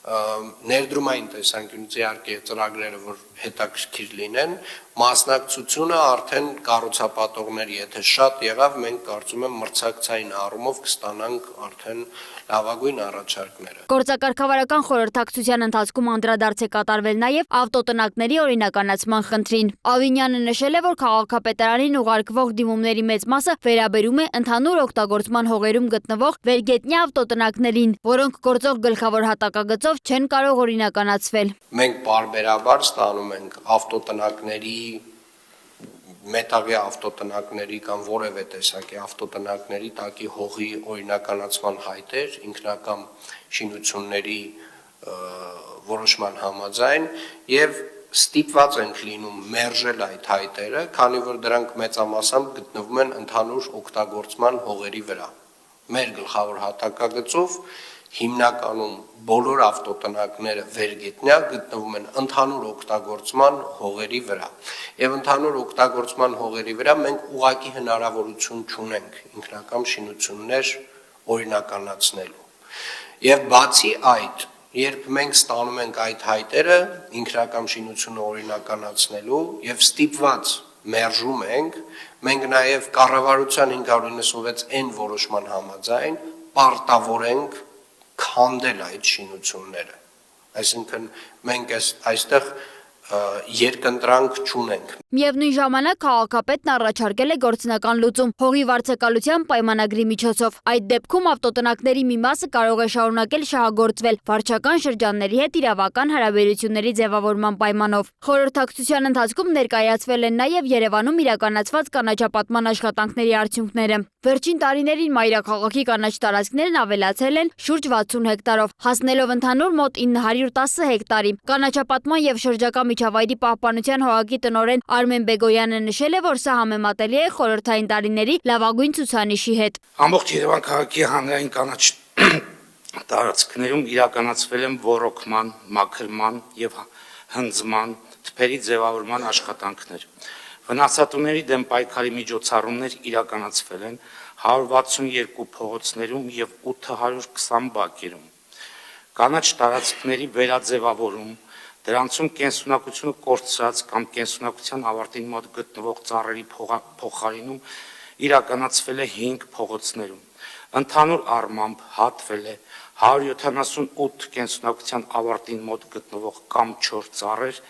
ներդրումային տեսանկյունից իհարկե ծրագրերը, որ հետաքրքիր լինեն, մասնակցությունը արդեն կառուցապատողների, եթե շատ եղավ, մենք կարծում եմ մրցակցային առումով կստանանք արդեն լավագույն առաջարկները։ Գործակարգավարական խորհրդակցության ընթացքում անդրադարձ է կատարվել նաև ավտոտնակների օրինականացման խնդրին։ Ավինյանը նշել է, որ քաղաքապետարանին ուղարկվող դիմումների մեծ մասը վերաբերում է ընդհանուր օգտագործման հողերում գտնվող վերգետնյա ավտոտնակներին, որոնք գործող գլխավոր հատակագծով չեն կարող օրինականացվել։ Մենք պարբերաբար ստանում ենք ավտոտնակների, մետաղյա ավտոտնակների կամ որևէ տեսակի ավտոտնակների տակի հողի օրինականացման հայտեր, ինքնական շինությունների որոշման համաձայն եւ ստիպված ենք լինում մերժել այդ հայտերը, քանի որ դրանք մեծամասամբ գտնվում են ընդհանուր օգտագործման հողերի վրա։ Մեր գլխավոր հատակագծով հիմնականում բոլոր ավտոտնակները վերգետնյա գտնվում են ընդհանուր օգտագործման հողերի վրա։ Եվ ընդհանուր օգտագործման հողերի վրա մենք ուղղակի հնարավորություն չունենք ինքնական շինություններ օրինականացնելու։ Եվ բացի այդ, երբ մենք ստանում ենք այդ հայտերը ինքնական շինությունը օրինականացնելու եւ ստիպված մերժում ենք, մենք նաեւ կառավարության 596-N որոշման համաձայն պարտավոր ենք քանդել այդ շինությունները, այսինքն մենք այստեղ երկընտրանք չունենք։ Միևնույն ժամանակ քաղաքապետն առաջարկել է գործնական լուծում հողի վարձակալության պայմանագրի միջոցով։ Այդ դեպքում ավտոտնակների մի մասը կարող է շարունակել շահագործվել վարչական շրջանների հետ իրավական հարաբերությունների ձևավորման պայմանով։ Խորհրդակցության ընթացքում ներկայացվել են նաև Երևանում իրականացված կանաչապատման աշխատանքների արդյունքները։ Վերջին տարիներին մայրաքաղաքի կանաչ տարածքներն ավելացել են շուրջ 60 հեկտարով, հասնելով ընդհանուր մոտ 910 հեկտարի։ Կանաչապատման եւ շրջակա միջավայրի պահպանության հողակի տնօրեն Արմեն Բեգոյանը նշել է, որ սա համեմատելի է խորհրդային տարիների լավագույն ցուցանիշի հետ։ Ամբողջ Երևան քաղաքի հանրային կանաչ տարածքներում իրականացվել են ոռոգման, մաքրման եւ հնձման, թփերի ձևավորման աշխատանքներ։ Վնասատուների դեմ պայքարի միջոցառումներ իրականացվել են 162 փողոցներում եւ 820 բակերում։ Կանաչ տարածքների վերաձևավորում, դրանցում կենսունակությունը կորցրած կամ կենսունակության ավարտին մոտ գտնվող ծառերի փոխարինում իրականացվել է 5 փողոցներում։ Ընդհանուր առմամբ հատվել է 178 կենսունակության ավարտին մոտ գտնվող կամ 4 ծառեր,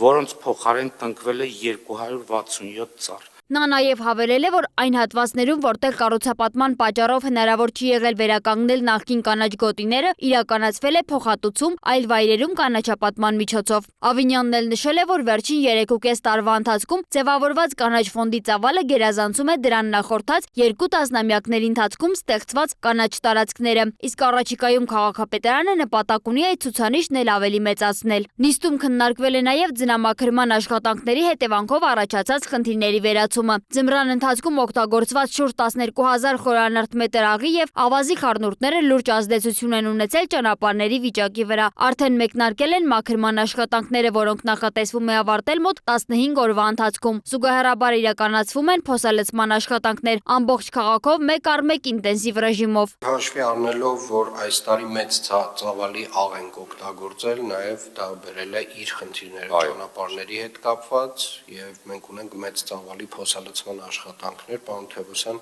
որոնց փոխարեն տնկվել է 267 ծառ։ Նա նաև հավելել է, որ այն հատվածներում, որտեղ կառուցապատման պատճառով հնարավոր չի եղել վերականգնել նախկին կանաչ գոտիները, իրականացվել է փոխհատուցում այլ վայրերում կանաչապատման միջոցով։ Ավինյանն էլ նշել է, որ վերջին 3.5 տարվա ընթացքում ձևավորված կանաչ ֆոնդի ծավալը գերազանցում է դրան նախորդած 2 տասնամյակների ընթացքում ստեղծված կանաչ տարածքները, իսկ առաջիկայում քաղաքապետարանը նպատակ ունի այդ ցուցանիշն էլ ավելի մեծացնել։ Նիստում քննարկվել է նաև ձնամաքրման աշխատանքների հետևանքով առաջացած խնդիրների վերացումը։ Ձմռան ընթացքում օգտագործված շուրջ 12000 խորանարդ մետր աղի եւ ավազի խառնուրդները լուրջ ազդեցություն են ունեցել ճանապարհների վիճակի վրա։ Արդեն մեկնարկել են մաքրման աշխատանքները, որոնք նախատեսվում է ավարտել մոտ 15 օրվա ընթացքում։ Զուգահեռաբար իրականացվում են փոսալցման աշխատանքներ ամբողջ քաղաքով 1/1 ինտենսիվ ռեժիմով։ Հաշվի առնելով, որ այս տարի մեծ ծավալի աղ ենք օգտագործել, նաեւ դա բերել է իր խնդիրները ճանապարհների հետ կապված եւ մենք ունենք մեծ ծավալի փոսալցման աշխատանքներ, պարոն Թևոսյան,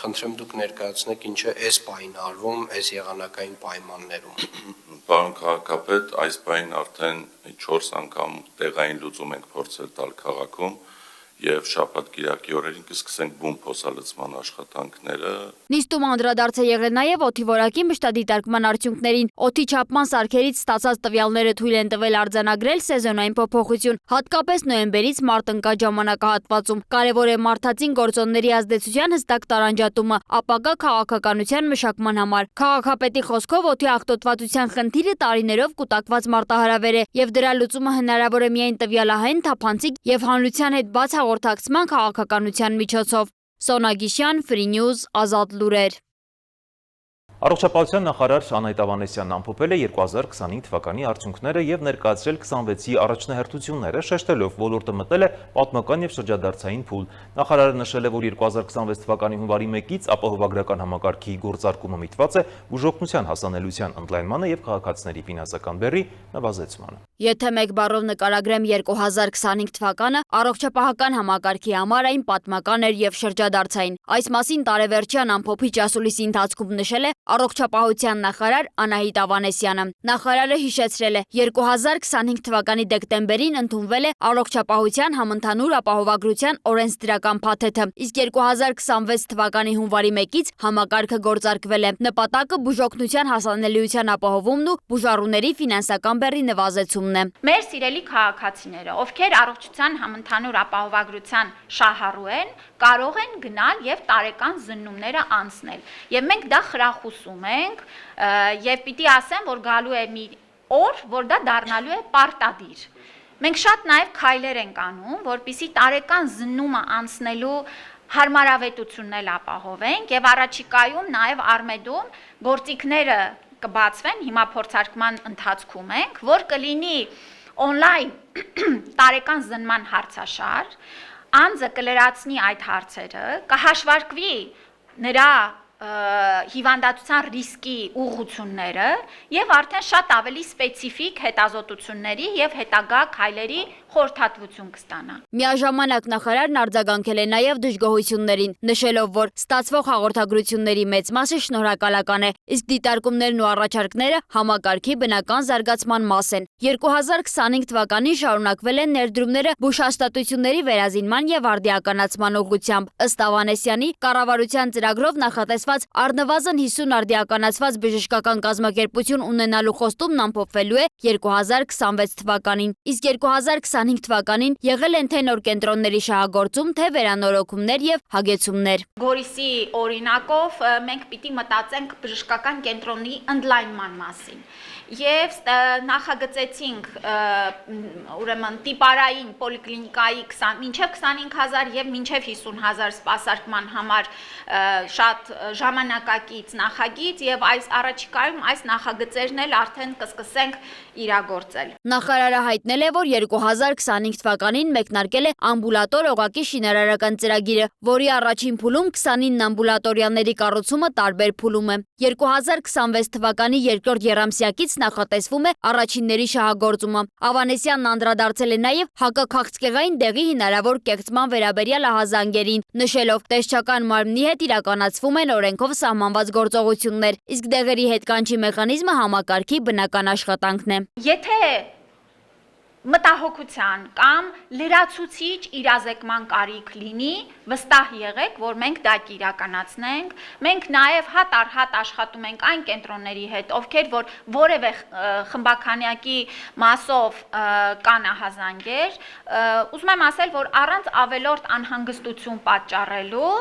խնդրեմ դուք ներկայացնեք ինչ է այս պահին արվում այս եղանակային պայմաններում։ Պարոն քաղաքապետ, այս պահին արդեն 4 անգամ տեղային լուծում ենք փորձել տալ քաղաքում եւ շաբաթ-կիրակի օրերին կսկսենք բուն փոսալցման աշխատանքները։ Նիստում անդրադարձ է եղել նաև օդի որակի մշտադիտարկման արդյունքներին։ Օդի չափման սարքերից ստացած տվյալները թույլ են տվել արձանագրել սեզոնային փոփոխություն, հատկապես նոյեմբերից մարտ ընկած ժամանակահատվածում։ Կարևոր է մարդածին գործոնների ազդեցության հստակ տարանջատումը, ապագա քաղաքականության մշակման համար։ Քաղաքապետի խոսքով օդի աղտոտվածության խնդիրը տարիներով կուտակված մարտահրավեր է եւ դրա լուծումը հնարավոր է միայն տվյալահեն, թափանցիկ եւ հանրության հետ բաց հաղորդակցման քաղաքականության միջոցով։ Սոնա Գիշյան, Free News, Ազատ լուրեր։ Առողջապահության նախարար Անահիտ Ավանեսյանն ամփոփել է 2025 թվականի արդյունքները եւ ներկայացրել 26-ի առաջնահերթությունները, շեշտելով ոլորտը մտել է պատմական եւ շրջադարձային փուլ։ Նախարարը նշել է, որ 2026 թվականի հունվարի 1-ից ապահովագրական համակարգի գործարկումը միտված է բուժօգնության հասանելիության ընդլայնմանը եւ քաղաքացիների ֆինանսական բեռի նվազեցմանը։ Եթե մեկ բառով նկարագրեմ 2025 թվականը, առողջապահական համակարգի համար այն պատմական էր եւ շրջադարձային։ Այս մասին տարեվերջյան ամփոփիչ ասուլիսի ընթացքում նշել է առողջապահության նախարար Անահիտ Ավանեսյանը։ Նախարարը հիշեցրել է, 2025 թվականի դեկտեմբերին ընդունվել է առողջապահության համընդհանուր ապահովագրության օրենսդրական փաթեթը, իսկ 2026 թվականի հունվարի 1-ից համակարգը գործարկվել է։ Նպատակը բուժօգնության հասանելիության ապահովումն ու բուժառուների ֆինանսական բեռի նվազեցումն է։ Մեր սիրելի քաղաքացիները, ովքեր առողջության համընդհանուր ապահովագրության շահառու են, կարող են գնալ եւ տարեկան զննումները անցնել։ Եվ մենք դա խրախուսում ենք եւ պիտի ասեմ, որ գալու է մի օր, որ դա դառնալու է պարտադիր։ Մենք շատ նաեւ քայլեր ենք անում, որպիսի տարեկան զննումը անցնելու հարմարավետությունն էլ ապահովենք եւ առաջիկայում նաեւ Արմեդում գործիքները կբացվեն, հիմա փորձարկման ընթացքում ենք, որ կլինի օնլայն տարեկան զննման հարցաշար, անձը կլրացնի այդ հարցերը, կհաշվարկվի նրա հիվանդացության ռիսկի ուղղությունները եւ արդեն շատ ավելի սպეციფიկ հետազոտությունների եւ հետագա քայլերի խորհրդատվություն կստանա։ Միաժամանակ նախարարն արձագանքել է նաև դժգոհություններին, նշելով, որ ստացվող հաղորդագրությունների մեծ մասը շնորհակալական է, իսկ դիտարկումներն ու առաջարկները համակարգի բնական զարգացման մաս են։ 2025 թվականին շարունակվել են ներդրումները բուժհաստատությունների վերազինման եւ արդիականացման ուղղությամբ։ Ըստ Ավանեսյանի, կառավարության ծրագրով նախատեսված առնվազն 50 արդիականացված բժշկական կազմակերպություն ունենալու խոստումն ամփոփվելու է 2026 թվականին, իսկ 2025 թվականին եղել են թե նոր կենտրոնների շահագործում, թե վերանորոգումներ եւ հագեցումներ։ Գորիսի օրինակով մենք պիտի մտածենք բժշկական կենտրոնի ընդլայնման մասին եւ նախագծեցինք ուրեմն տիպարային պոլիկլինիկայի մինչեւ 25000 եւ մինչեւ 50000 սպասարկման համար շատ ժամանակակից նախագիծ եւ այս առաջիկայում այս նախագծերն էլ արդեն կսկսենք իրագործել։ Նախարարը հայտնել է, որ 2025 թվականին մեկնարկել է ամբուլատոր օղակի շինարարական ծրագիրը, որի առաջին փուլում 29 ամբուլատորիաների կառուցումը տարբեր փուլում է։ 2026 թվականի երկրորդ եռամսյակից նախատեսվում է առաջինների շահագործումը։ Ավանեսյանն անդրադարձել է նաև հակաքաղցկեղային դեղի հնարավոր կեղծման վերաբերյալ ահազանգերին, նշելով, տեսչական մարմնի հետ իրականացվում են օրենքով սահմանված գործողություններ, իսկ դեղերի հետ կանչի մեխանիզմը համակարգի բնական աշխատանքն է։ Եթե մտահոգության կամ լրացուցիչ իրազեկման կարիք լինի, վստահ եղեք, որ մենք դա կիրականացնենք։ Մենք նաև հատ առ հատ աշխատում ենք այն կենտրոնների հետ, ովքեր որ որևէ խմբաքանյակի մասով կան ահազանգեր, ուզում եմ ասել, որ առանց ավելորդ անհանգստություն պատճառելու,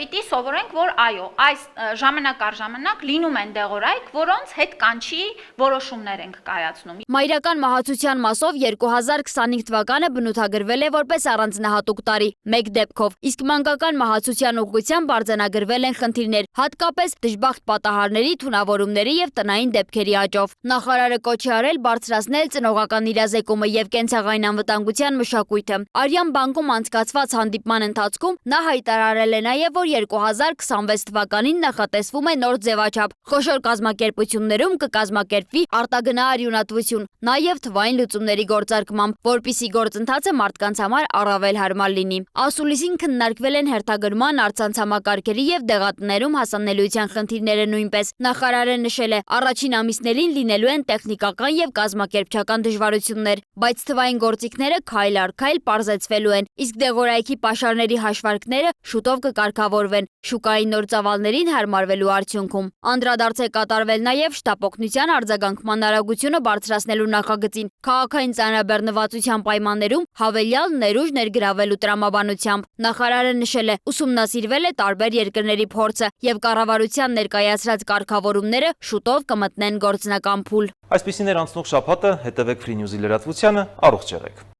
պիտի սովորենք, որ այո, այս ժամանակ առ ժամանակ լինում են դեղորայք, որոնց հետ կանչի որոշումներ ենք կայացնում։ Մայրական մահացության մասով 2025 թվականը բնութագրվել է որպես առանձնահատուկ տարի, մեկ դեպքով, իսկ մանկական մահացության ուղղությամբ արձանագրվել են խնդիրներ, հատկապես դժբախտ պատահարների, թունավորումների եւ տնային դեպքերի աճով։ Նախարարը կոչ է արել բարձրացնել ծնողական իրազեկումը եւ կենցաղային անվտանգության մշակույթը։ Արյան բանկում անցկացված հանդիպման ընթացքում նա հայտարարել է նաեւ, որ 2026 թվականին նախատեսվում է նոր ձևաչափ։ Խոշոր կազմակերպություններում կկազմակերպվի արտագնա արյունատվություն, նաեւ թվային լուծումների գործարկմամբ, որպիսի գործընթացը մարդկանց համար առավել հարմար լինի։ Ասուլիսին քննարկվել են հերթագրման, առցանց համակարգերի եւ դեղատներում հասանելիության խնդիրները նույնպես։ Նախարարը նշել է, առաջին ամիսներին լինելու են տեխնիկական եւ կազմակերպչական դժվարություններ, բայց թվային գործիքները քայլ առ քայլ պարզեցվելու են, իսկ դեղորայքի պաշարների հաշվարկները շուտով կկարգավորվեն շուկային նոր ծավալներին հարմարվելու արդյունքում։ Անդրադարձ է կատարվել նաև շտապօգնության արձագանքման արագությունը բարձրացնելու նախագծին, քաղաքային ծանրաբեռնվածության պայմաններում հավելյալ ներուժ ներգրավելու տրամաբանությամբ։ Նախարարը նշել է, ուսումնասիրվել է տարբեր երկրների փորձը եւ կառավարության ներկայացրած կարգավորումները շուտով կմտնեն գործնական փուլ։ Այսպիսին էր անցնող շաբաթը, հետևեք Free News-ի լրատվությանը, առողջ եղեք։